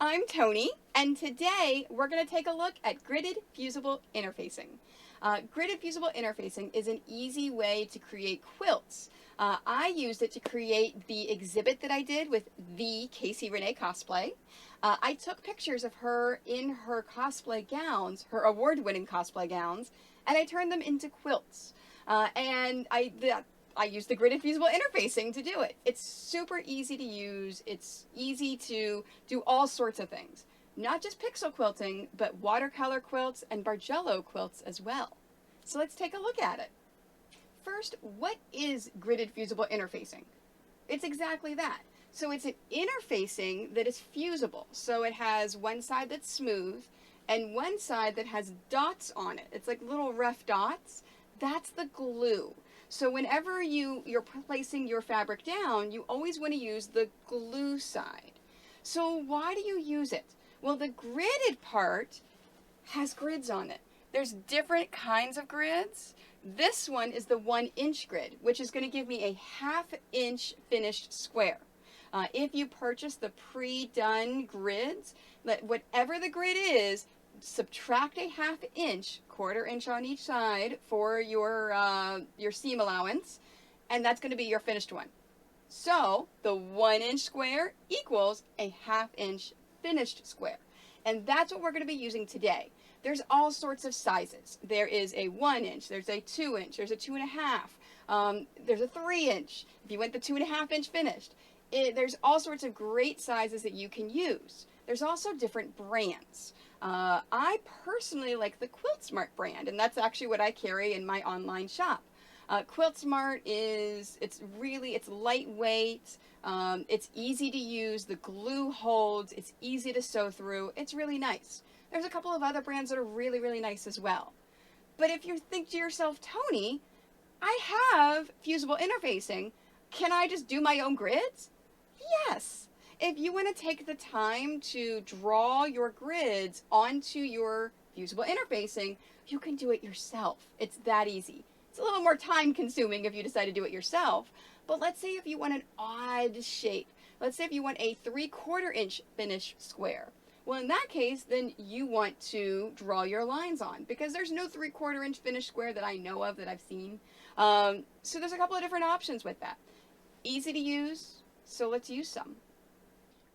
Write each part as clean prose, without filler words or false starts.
I'm Tony, and today we're going to take a look at gridded fusible interfacing. Gridded fusible interfacing is an easy way to create quilts. I used it to create the exhibit that I did with the Casey Renee cosplay. I took pictures of her in her cosplay gowns, her award-winning cosplay gowns, and I turned them into quilts. I use the gridded fusible interfacing to do it. It's super easy to use. It's easy to do all sorts of things. Not just pixel quilting, but watercolor quilts and bargello quilts as well. So let's take a look at it. First, what is gridded fusible interfacing? It's exactly that. So it's an interfacing that is fusible. So it has one side that's smooth and one side that has dots on it. It's like little rough dots. That's the glue. So whenever you're placing your fabric down, you always want to use the glue side. So why do you use it? Well, the gridded part has grids on it. There's different kinds of grids. This one is the 1-inch grid, which is going to give me a 1/2 inch finished square. If you purchase the pre-done grids, whatever the grid is, subtract a 1/2 inch, 1/4 inch on each side for your seam allowance, and that's going to be your finished one. So the 1-inch square equals a 1/2 inch finished square. And that's what we're going to be using today. There's all sorts of sizes. There is a 1-inch, there's a 2-inch, there's a 2.5, there's a 3-inch. If you want the 2.5 inch finished, there's all sorts of great sizes that you can use. There's also different brands. I personally like the Quilt Smart brand, and that's actually what I carry in my online shop. Quilt Smart it's lightweight, it's easy to use, the glue holds, it's easy to sew through, it's really nice. There's a couple of other brands that are really, really nice as well. But if you think to yourself, Tony, I have fusible interfacing, can I just do my own grids? Yes. If you want to take the time to draw your grids onto your fusible interfacing, you can do it yourself. It's that easy. It's a little more time consuming if you decide to do it yourself, but let's say if you want an odd shape. Let's say if you want a 3/4 inch finished square. Well, in that case, then you want to draw your lines on, because there's no 3/4 inch finished square that I know of that I've seen. So there's a couple of different options with that. Easy to use, so let's use some.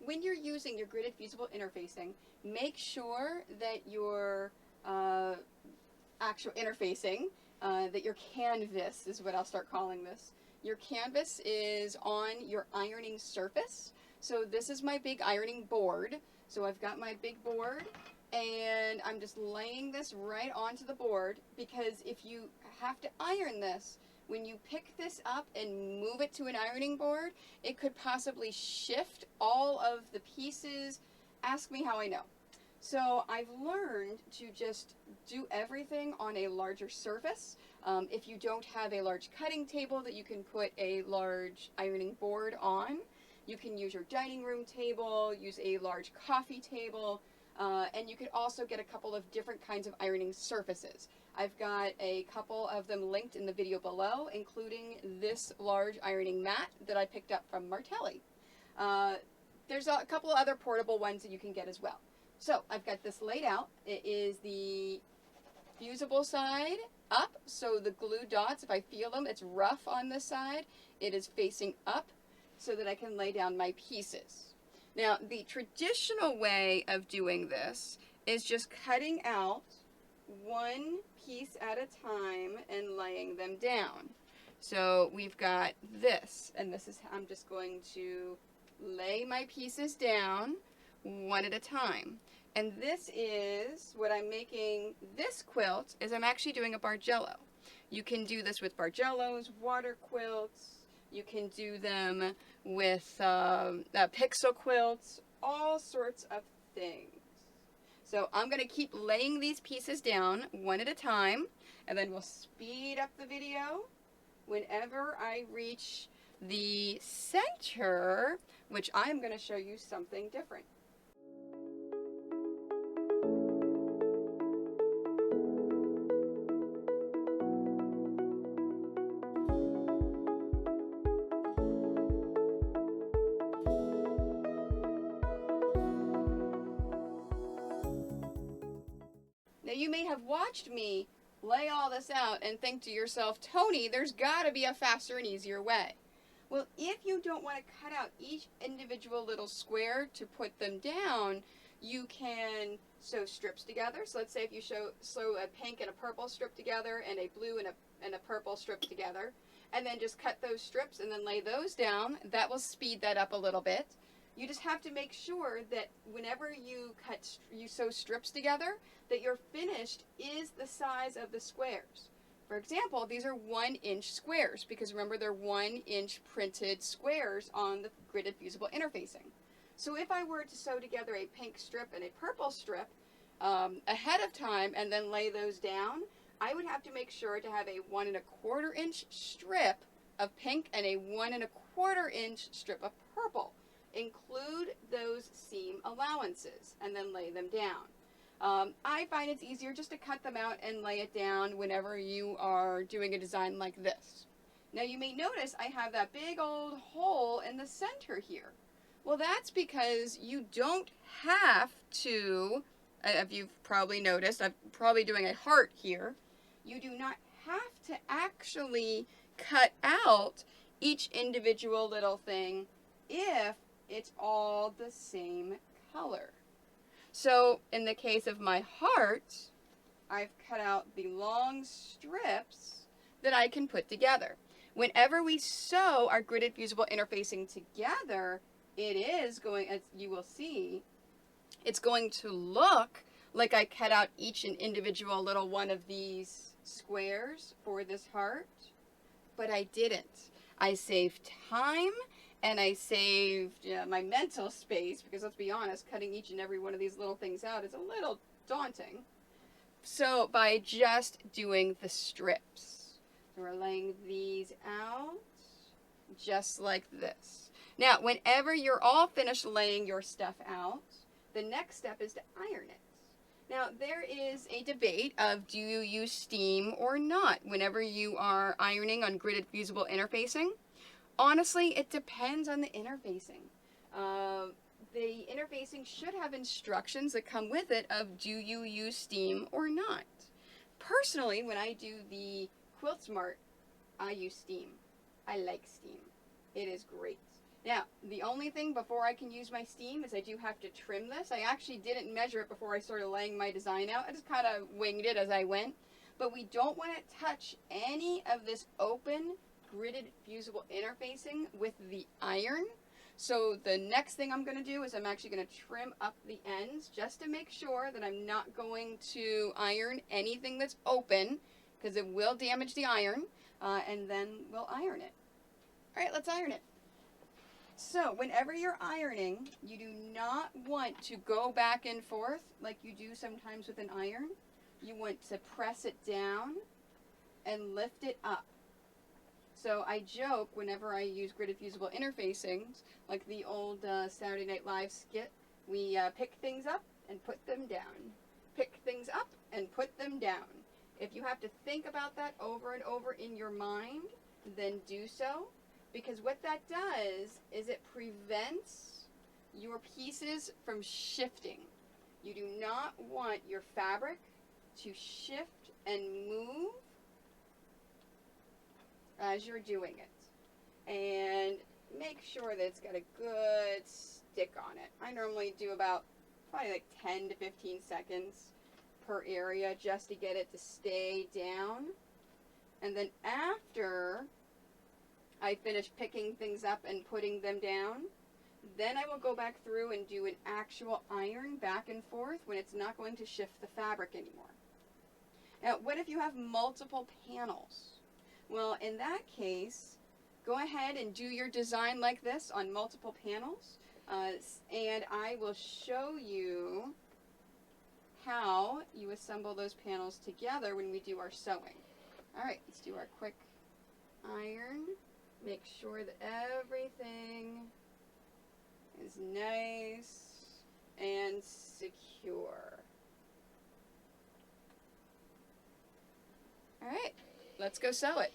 When you're using your gridded fusible interfacing, make sure that your actual interfacing, that your canvas is what I'll start calling this. Your canvas is on your ironing surface. So this is my big ironing board. So I've got my big board, and I'm just laying this right onto the board, because if you have to iron this, when you pick this up and move it to an ironing board, it could possibly shift all of the pieces. Ask me how I know. So I've learned to just do everything on a larger surface. If you don't have a large cutting table that you can put a large ironing board on, you can use your dining room table, use a large coffee table, and you could also get a couple of different kinds of ironing surfaces. I've got a couple of them linked in the video below, including this large ironing mat that I picked up from Martelli. There's a couple of other portable ones that you can get as well. So I've got this laid out. It is the fusible side up, so the glue dots, if I feel them, it's rough on this side. It is facing up so that I can lay down my pieces. Now, the traditional way of doing this is just cutting out one piece at a time and laying them down. So we've got this, and this is, I'm just going to lay my pieces down one at a time. And this is what I'm making this quilt, is I'm actually doing a bargello. You can do this with bargellos, water quilts, you can do them with pixel quilts, all sorts of things. So I'm going to keep laying these pieces down one at a time, and then we'll speed up the video whenever I reach the center, which I'm going to show you something different. you may have watched me lay all this out and think to yourself, Tony, there's got to be a faster and easier way. Well, if you don't want to cut out each individual little square to put them down, you can sew strips together. So let's say if you sew a pink and a purple strip together and a blue and a purple strip together, and then just cut those strips and then lay those down, that will speed that up a little bit. You just have to make sure that whenever you sew strips together, that your finished is the size of the squares. For example, these are 1-inch squares because remember they're 1-inch printed squares on the gridded fusible interfacing. So if I were to sew together a pink strip and a purple strip ahead of time and then lay those down, I would have to make sure to have a 1¼ inch strip of pink and a 1¼ inch strip of purple. Include those seam allowances and then lay them down. I find it's easier just to cut them out and lay it down whenever you are doing a design like this. Now you may notice I have that big old hole in the center here. Well, that's because you don't have to, if you've probably noticed, I'm probably doing a heart here. You do not have to actually cut out each individual little thing if it's all the same color. So in the case of my heart, I've cut out the long strips that I can put together. Whenever we sew our gridded fusible interfacing together, it is going, as you will see, it's going to look like I cut out each and individual little one of these squares for this heart, but I didn't. I saved time and I saved my mental space because let's be honest, cutting each and every one of these little things out is a little daunting. So by just doing the strips, so we're laying these out just like this. Now, whenever you're all finished laying your stuff out, the next step is to iron it. Now, there is a debate of do you use steam or not whenever you are ironing on gridded fusible interfacing. Honestly, it depends on the interfacing. The interfacing should have instructions that come with it of do you use steam or not. Personally, when I do the Quilt Smart, I use steam. I like steam. It is great. Now, the only thing before I can use my steam is I do have to trim this. I actually didn't measure it before I started laying my design out. I just kind of winged it as I went. But we don't want to touch any of this open gridded fusible interfacing with the iron. So the next thing I'm going to do is I'm actually going to trim up the ends just to make sure that I'm not going to iron anything that's open because it will damage the iron, and then we'll iron it. All right, let's iron it. So whenever you're ironing, you do not want to go back and forth like you do sometimes with an iron. You want to press it down and lift it up. So I joke whenever I use gridded fusible interfacings, like the old Saturday Night Live skit, we pick things up and put them down. Pick things up and put them down. If you have to think about that over and over in your mind, then do so. Because what that does is it prevents your pieces from shifting. You do not want your fabric to shift and move as you're doing it. And make sure that it's got a good stick on it. I normally do about probably like 10 to 15 seconds per area just to get it to stay down. And then after I finish picking things up and putting them down, then I will go back through and do an actual iron back and forth when it's not going to shift the fabric anymore. Now, what if you have multiple panels? Well, in that case, go ahead and do your design like this on multiple panels, and I will show you how you assemble those panels together when we do our sewing. All right, let's do our quick iron. Make sure that everything is nice and secure. All right, let's go sew it.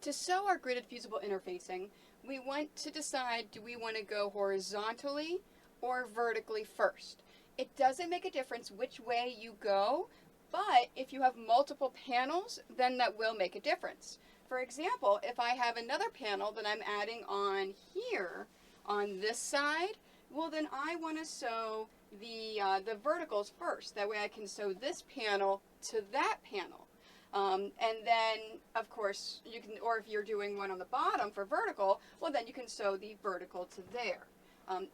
To sew our gridded fusible interfacing, we want to decide, do we want to go horizontally or vertically first? It doesn't make a difference which way you go, but if you have multiple panels, then that will make a difference. For example, if I have another panel that I'm adding on here, on this side, well then I want to sew the verticals first. That way I can sew this panel to that panel. And then, of course, you can, or if you're doing one on the bottom for vertical, well then you can sew the vertical to there.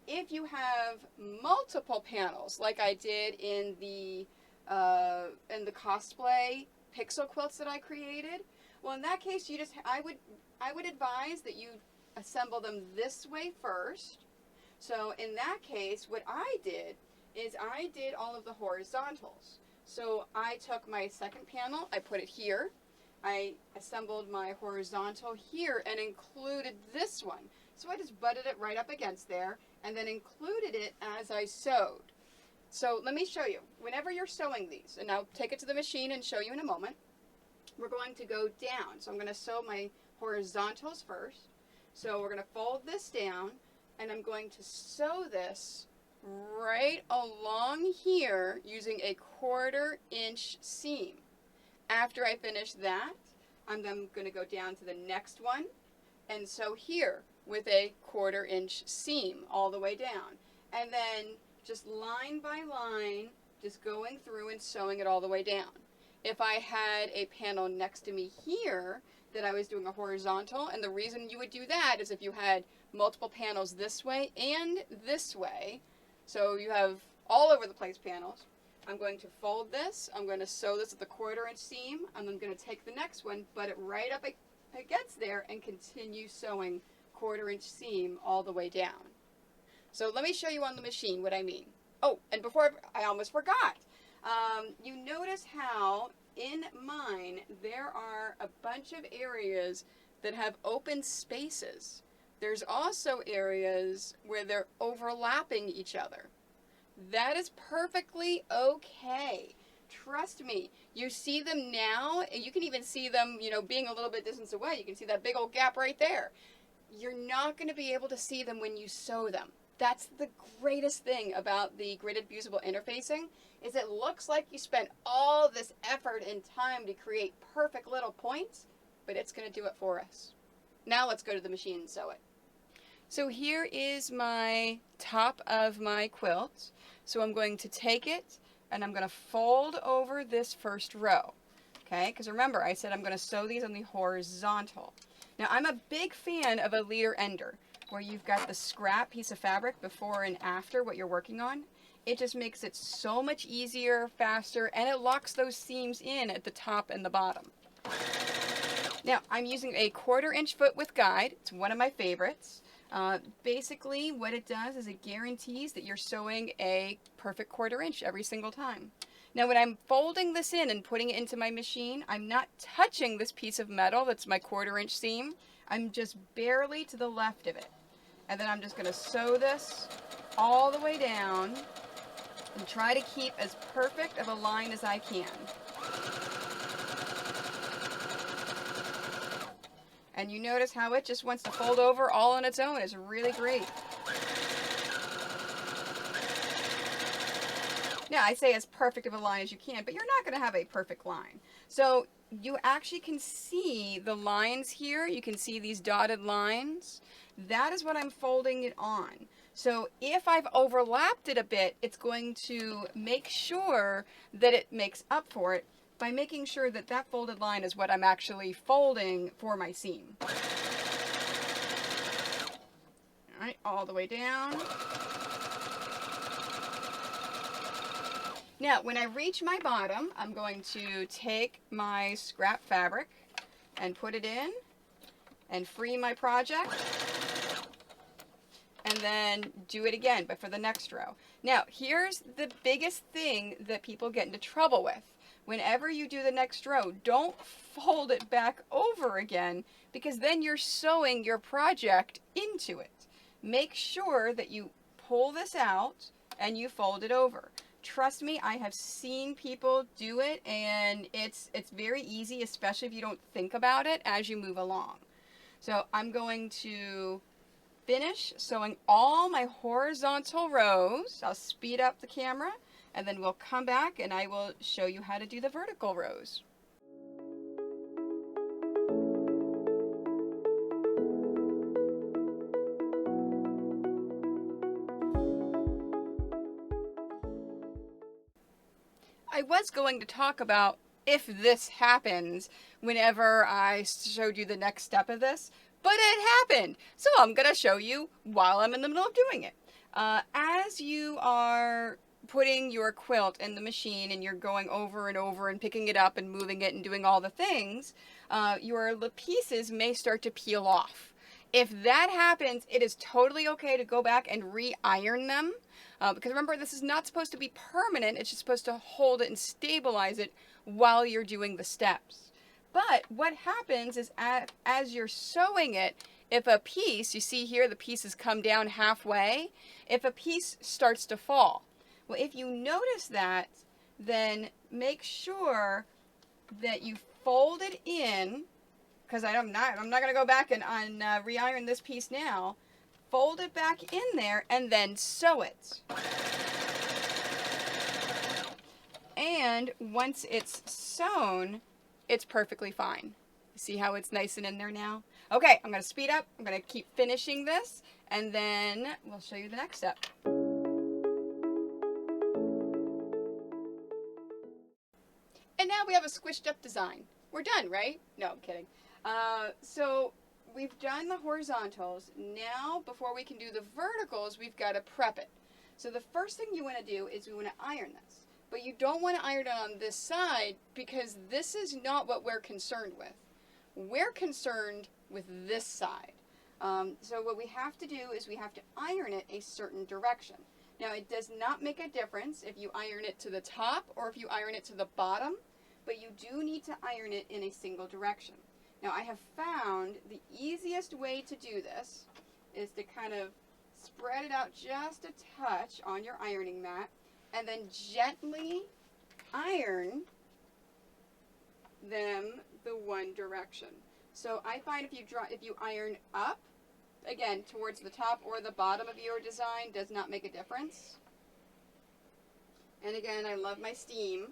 If you have multiple panels, like I did in the cosplay pixel quilts that I created, well in that case you just, I would advise that you assemble them this way first. So in that case, what I did is I did all of the horizontals. So I took my second panel, I put it here, I assembled my horizontal here and included this one. So I just butted it right up against there and then included it as I sewed. So let me show you. Whenever you're sewing these, and I'll take it to the machine and show you in a moment, we're going to go down. So I'm going to sew my horizontals first. So we're going to fold this down and I'm going to sew this right along here using a 1/4 inch seam. After I finish that, I'm then going to go down to the next one and sew here with a 1/4 inch seam all the way down. And then just line by line, just going through and sewing it all the way down. If I had a panel next to me here that I was doing a horizontal, and the reason you would do that is if you had multiple panels this way and this way, so you have all over the place panels, I'm going to fold this, I'm going to sew this at the 1/4 inch seam, and I'm going to take the next one, butt it right up against there, and continue sewing 1/4 inch seam all the way down. So let me show you on the machine what I mean. Oh, and before I almost forgot, you notice how in mine there are a bunch of areas that have open spaces. There's also areas where they're overlapping each other. That is perfectly okay. Trust me, you see them now, and you can even see them, you know, being a little bit distance away. You can see that big old gap right there. You're not going to be able to see them when you sew them. That's the greatest thing about the gridded fusible interfacing, is it looks like you spent all this effort and time to create perfect little points, but it's going to do it for us. Now let's go to the machine and sew it. So here is my top of my quilt. So I'm going to take it and I'm going to fold over this first row. Okay, because remember I said I'm going to sew these on the horizontal. Now I'm a big fan of a leader ender, where you've got the scrap piece of fabric before and after what you're working on. It just makes it so much easier, faster, and it locks those seams in at the top and the bottom. Now I'm using a 1/4 inch foot with guide. It's one of my favorites. Basically what it does is it guarantees that you're sewing a perfect 1/4 inch every single time. Now when I'm folding this in and putting it into my machine, I'm not touching this piece of metal that's my 1/4 inch seam. I'm just barely to the left of it. And then I'm just going to sew this all the way down and try to keep as perfect of a line as I can. And you notice how it just wants to fold over all on its own. It's really great. Now, I say as perfect of a line as you can, but you're not going to have a perfect line. So you actually can see the lines here. You can see these dotted lines. That is what I'm folding it on. So if I've overlapped it a bit, it's going to make sure that it makes up for it by making sure that that folded line is what I'm actually folding for my seam. All right, all the way down. Now, when I reach my bottom, I'm going to take my scrap fabric and put it in and free my project, and then do it again, but for the next row. Now, here's the biggest thing that people get into trouble with. Whenever you do the next row, don't fold it back over again, because then you're sewing your project into it. Make sure that you pull this out and you fold it over. Trust me, I have seen people do it, and it's very easy, especially if you don't think about it as you move along. So I'm going to finish sewing all my horizontal rows. I'll speed up the camera and then we'll come back and I will show you how to do the vertical rows. I was going to talk about if this happens whenever I showed you the next step of this, but it happened. So I'm going to show you while I'm in the middle of doing it. As you are putting your quilt in the machine and you're going over and over and picking it up and moving it and doing all the things, your pieces may start to peel off. If that happens, it is totally okay to go back and re-iron them. Because remember, this is not supposed to be permanent. It's just supposed to hold it and stabilize it while you're doing the steps. But what happens is as you're sewing it, if a piece, you see here the pieces come down halfway, if a piece starts to fall. Well, if you notice that, then make sure that you fold it in, because I'm not going to go back and re-iron this piece now. Fold it back in there and then sew it. And once it's sewn, it's perfectly fine. See how it's nice and in there now? Okay, I'm going to speed up. I'm going to keep finishing this and then we'll show you the next step. And now we have a squished up design. We're done, right? No, I'm kidding. So we've done the horizontals. Now, before we can do the verticals, we've got to prep it. So the first thing you want to do is we want to iron this. But you don't want to iron it on this side because this is not what we're concerned with. We're concerned with this side. So what we have to do is we have to iron it a certain direction. Now, it does not make a difference if you iron it to the top or if you iron it to the bottom, but you do need to iron it in a single direction. Now, I have found the easiest way to do this is to kind of spread it out just a touch on your ironing mat and then gently iron them the one direction. So I find if you iron up, again, towards the top or the bottom of your design does not make a difference. And again, I love my steam.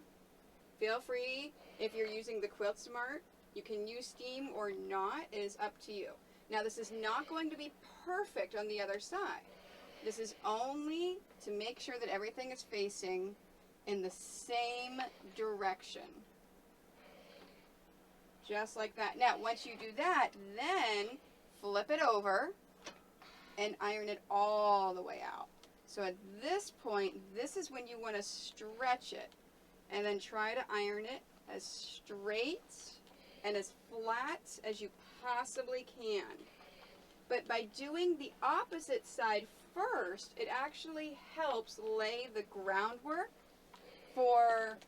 Feel free, if you're using the Quilt Smart, you can use steam or not, it is up to you. Now this is not going to be perfect on the other side. This is only to make sure that everything is facing in the same direction. Just like that. Now once you do that, then flip it over and iron it all the way out. So at this point, this is when you want to stretch it and then try to iron it as straight and as flat as you possibly can. But by doing the opposite side first, it actually helps lay the groundwork for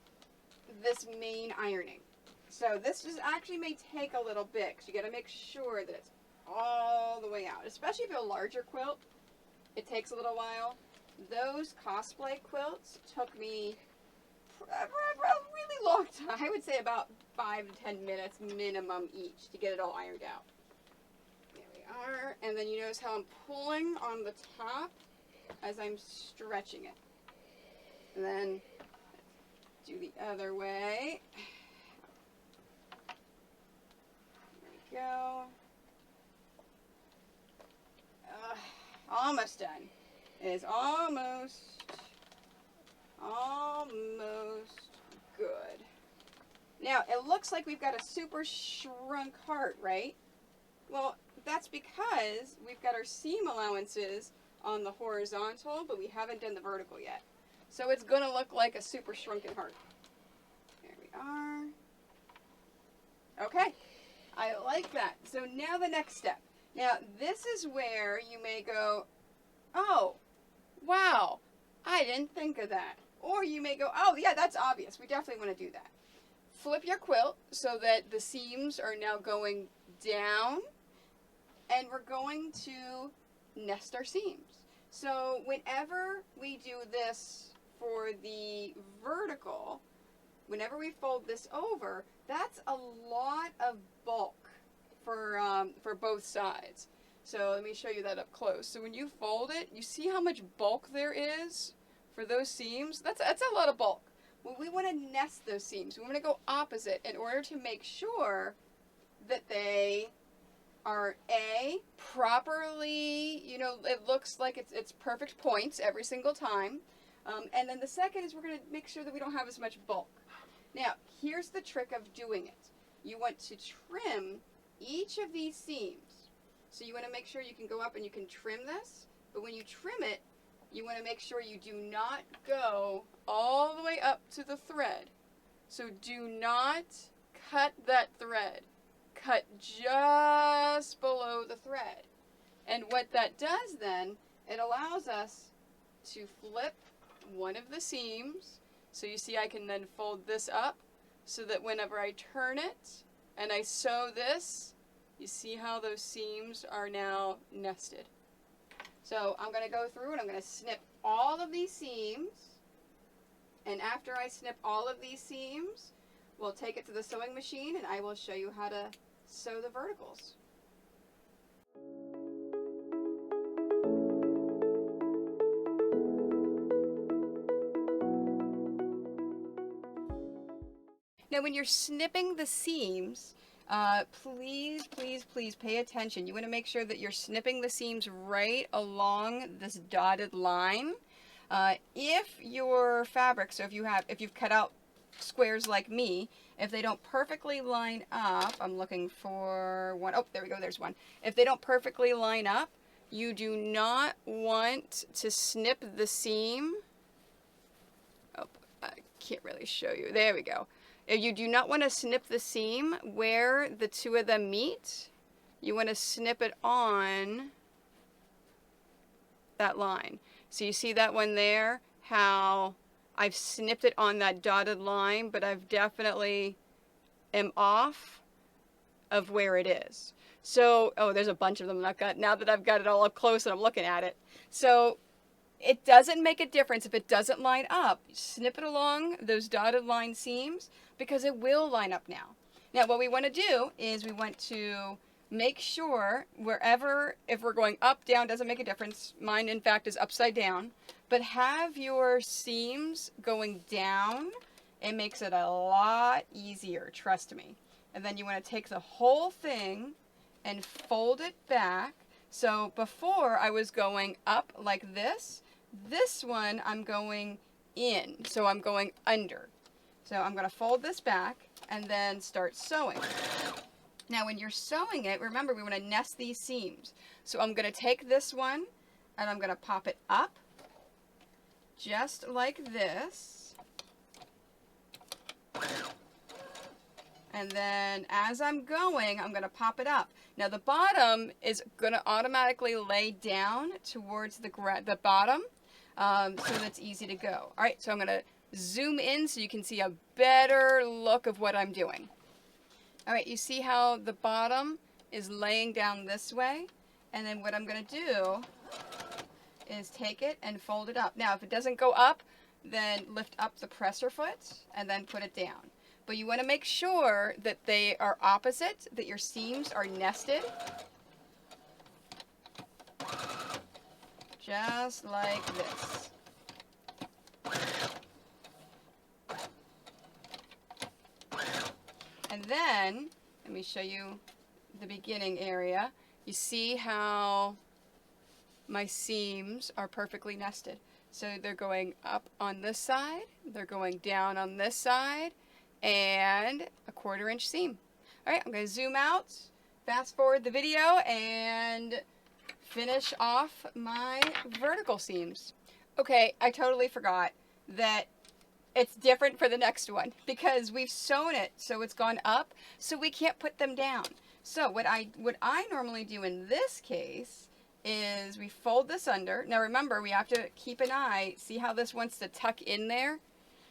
this main ironing. So this just actually may take a little bit because you got to make sure that it's all the way out, especially if you have a larger quilt. It takes a little while. Those cosplay quilts took me a really long time. I would say about 5 to 10 minutes minimum each to get it all ironed out. There we are. And then you notice how I'm pulling on the top as I'm stretching it. And then do the other way. There we go. Almost done. It is almost good. Now, it looks like we've got a super shrunk heart, right? Well, that's because we've got our seam allowances on the horizontal, but we haven't done the vertical yet. So it's going to look like a super shrunken heart. There we are. Okay, I like that. So now the next step. Now, this is where you may go, oh, wow, I didn't think of that. Or you may go, oh, yeah, that's obvious. We definitely want to do that. Flip your quilt so that the seams are now going down, and we're going to nest our seams. So whenever we do this for the vertical, whenever we fold this over, that's a lot of bulk for both sides. So let me show you that up close. So when you fold it, you see how much bulk there is for those seams? That's a lot of bulk. Well, we want to nest those seams. We want to go opposite in order to make sure that they are properly, it looks like it's perfect points every single time. And then the second is we're going to make sure that we don't have as much bulk. Now, here's the trick of doing it. You want to trim each of these seams. So you want to make sure you can go up and you can trim this, but when you trim it, you want to make sure you do not go all the way up to the thread. So do not cut that thread. Cut just below the thread. And what that does then, it allows us to flip one of the seams. So you see I can then fold this up so that whenever I turn it and I sew this, you see how those seams are now nested. So I'm going to go through and I'm going to snip all of these seams. And after I snip all of these seams, we'll take it to the sewing machine and I will show you how to sew the verticals. Now when you're snipping the seams, please pay attention. You want to make sure that you're snipping the seams right along this dotted line. If your fabric, so if you've cut out squares like me, if they don't perfectly line up, I'm looking for one. Oh, there we go, there's one. If they don't perfectly line up, you do not want to snip the seam. Oh, I can't really show you. There we go. You do not want to snip the seam where the two of them meet. You want to snip it on that line. So you see that one there, how I've snipped it on that dotted line, but I've definitely am off of where it is. So, oh, there's a bunch of them now that I've got it all up close and I'm looking at it. So it doesn't make a difference if it doesn't line up. Snip it along those dotted line seams because it will line up now. Now what we want to do is we want to make sure wherever, if we're going up, down, doesn't make a difference. Mine in fact is upside down, but have your seams going down. It makes it a lot easier, trust me. And then you want to take the whole thing and fold it back. So before I was going up like this one I'm going in, so I'm going under. So I'm going to fold this back and then start sewing. Now when you're sewing it, remember we want to nest these seams. So I'm going to take this one and I'm going to pop it up just like this. And then as I'm going, I'm going to pop it up. Now the bottom is going to automatically lay down towards the bottom, so that's easy to go. All right, so I'm going to zoom in so you can see a better look of what I'm doing. All right, you see how the bottom is laying down this way? And then what I'm going to do is take it and fold it up. Now, if it doesn't go up, then lift up the presser foot and then put it down. But you want to make sure that they are opposite, that your seams are nested. Just like this. And then, let me show you the beginning area. You see how my seams are perfectly nested. So they're going up on this side, they're going down on this side, and a 1/4 inch seam. All right, I'm going to zoom out, fast forward the video, and finish off my vertical seams. Okay, I totally forgot that it's different for the next one because we've sewn it so it's gone up, so we can't put them down. So what I normally do in this case is we fold this under. Now remember, we have to keep an eye, see how this wants to tuck in there.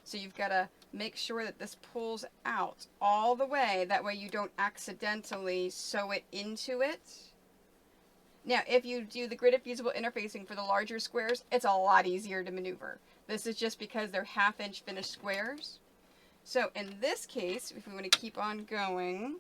So you've got to make sure that this pulls out all the way. That way you don't accidentally sew it into it. Now, if you do the gridded fusible interfacing for the larger squares, it's a lot easier to maneuver. This is just because they're 1/2 inch finished squares. So in this case, if we want to keep on going,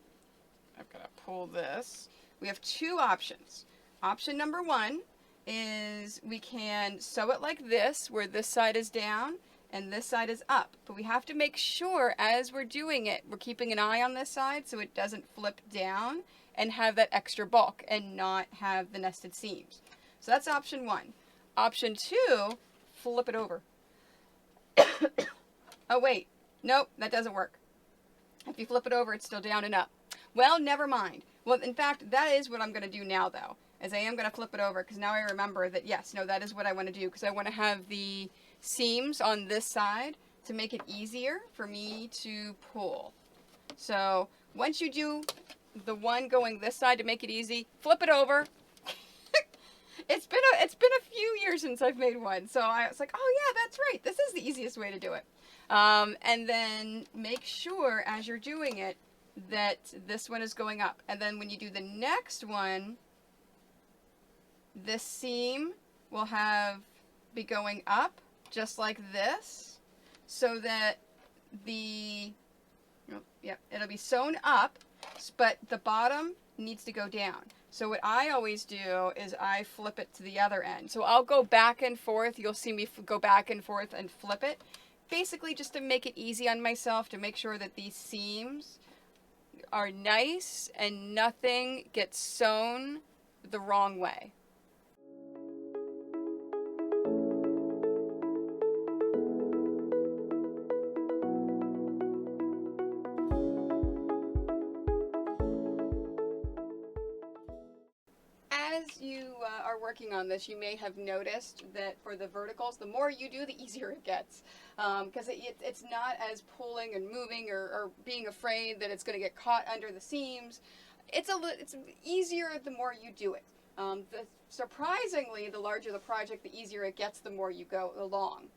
I've got to pull this. We have two options. Option number one is we can sew it like this, where this side is down and this side is up. But we have to make sure as we're doing it, we're keeping an eye on this side so it doesn't flip down and have that extra bulk and not have the nested seams. So that's option one. Option two, flip it over. Oh wait, nope, that doesn't work. If you flip it over, it's still down and up. Well, never mind. Well, in fact, that is what I'm going to do now, though, is I am going to flip it over, because now I remember that, yes, no, that is what I want to do, because I want to have the seams on this side to make it easier for me to pull. So once you do the one going this side to make it easy, flip it over. It's been a few years since I've made one, so I was like, oh yeah, that's right. This is the easiest way to do it. And then make sure as you're doing it that this one is going up. And then when you do the next one, this seam will be going up just like this, so that it'll be sewn up, but the bottom needs to go down. So what I always do is I flip it to the other end. So I'll go back and forth. You'll see me go back and forth and flip it. Basically just to make it easy on myself, to make sure that these seams are nice and nothing gets sewn the wrong way. As you are working on this, you may have noticed that for the verticals, the more you do, the easier it gets. Because it's not as pulling and moving or being afraid that it's going to get caught under the seams. It's easier the more you do it. Surprisingly, the larger the project, the easier it gets the more you go along.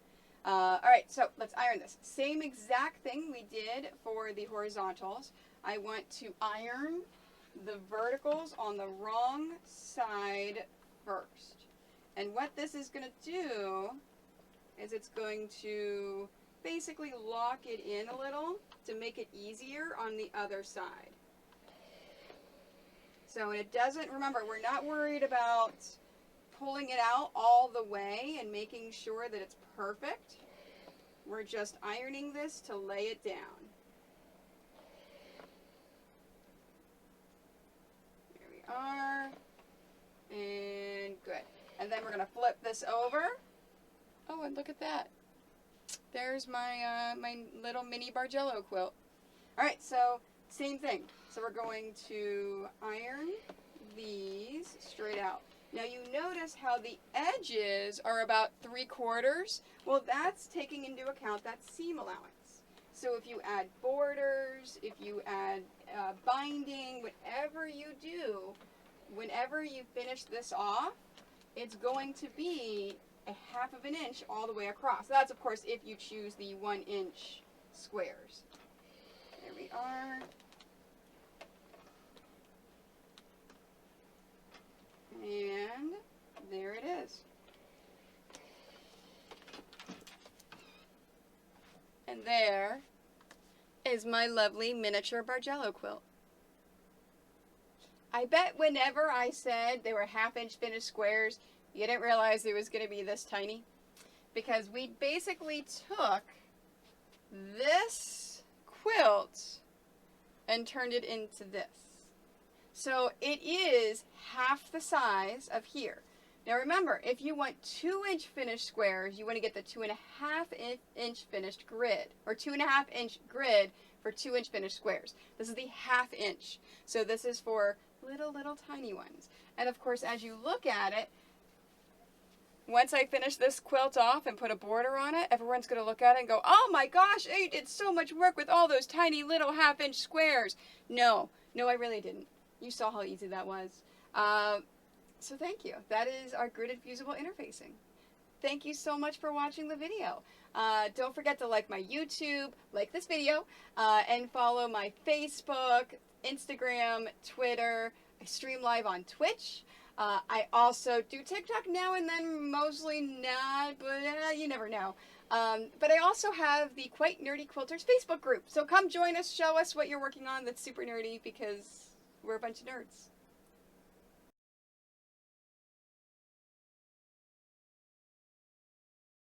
All right, so let's iron this. Same exact thing we did for the horizontals. I want to iron the verticals on the wrong side first. And what this is going to do is it's going to basically lock it in a little to make it easier on the other side. So it doesn't, remember, we're not worried about pulling it out all the way and making sure that it's perfect. We're just ironing this to lay it down. Are, and good. And then we're going to flip this over. Oh, and look at that. There's my my little mini bargello quilt. All right, so same thing. So we're going to iron these straight out. Now you notice how the edges are about 3/4. Well, that's taking into account that seam allowance. So if you add borders, if you add binding, whatever you do, whenever you finish this off, it's going to be a 1/2 inch all the way across. That's, of course, if you choose the 1-inch squares. There we are. And there it is. And there is my lovely miniature bargello quilt. I bet whenever I said they were 1/2-inch finished squares, you didn't realize it was going to be this tiny. Because we basically took this quilt and turned it into this. So it is half the size of here. Now remember, if you want 2-inch finished squares, you want to get the 2.5-inch finished grid, or 2.5-inch grid for 2-inch finished squares. This is the 1/2 inch. So this is for little tiny ones. And of course, as you look at it, once I finish this quilt off and put a border on it, everyone's going to look at it and go, oh my gosh, you did so much work with all those tiny little 1/2-inch squares. No, I really didn't. You saw how easy that was. So thank you. That is our gridded fusible interfacing. Thank you so much for watching the video. Don't forget to like my YouTube, like this video, and follow my Facebook, Instagram, Twitter. I stream live on Twitch. I also do TikTok now and then, mostly not, but you never know. But I also have the Quite Nerdy Quilters Facebook group. So come join us, show us what you're working on that's super nerdy, because we're a bunch of nerds.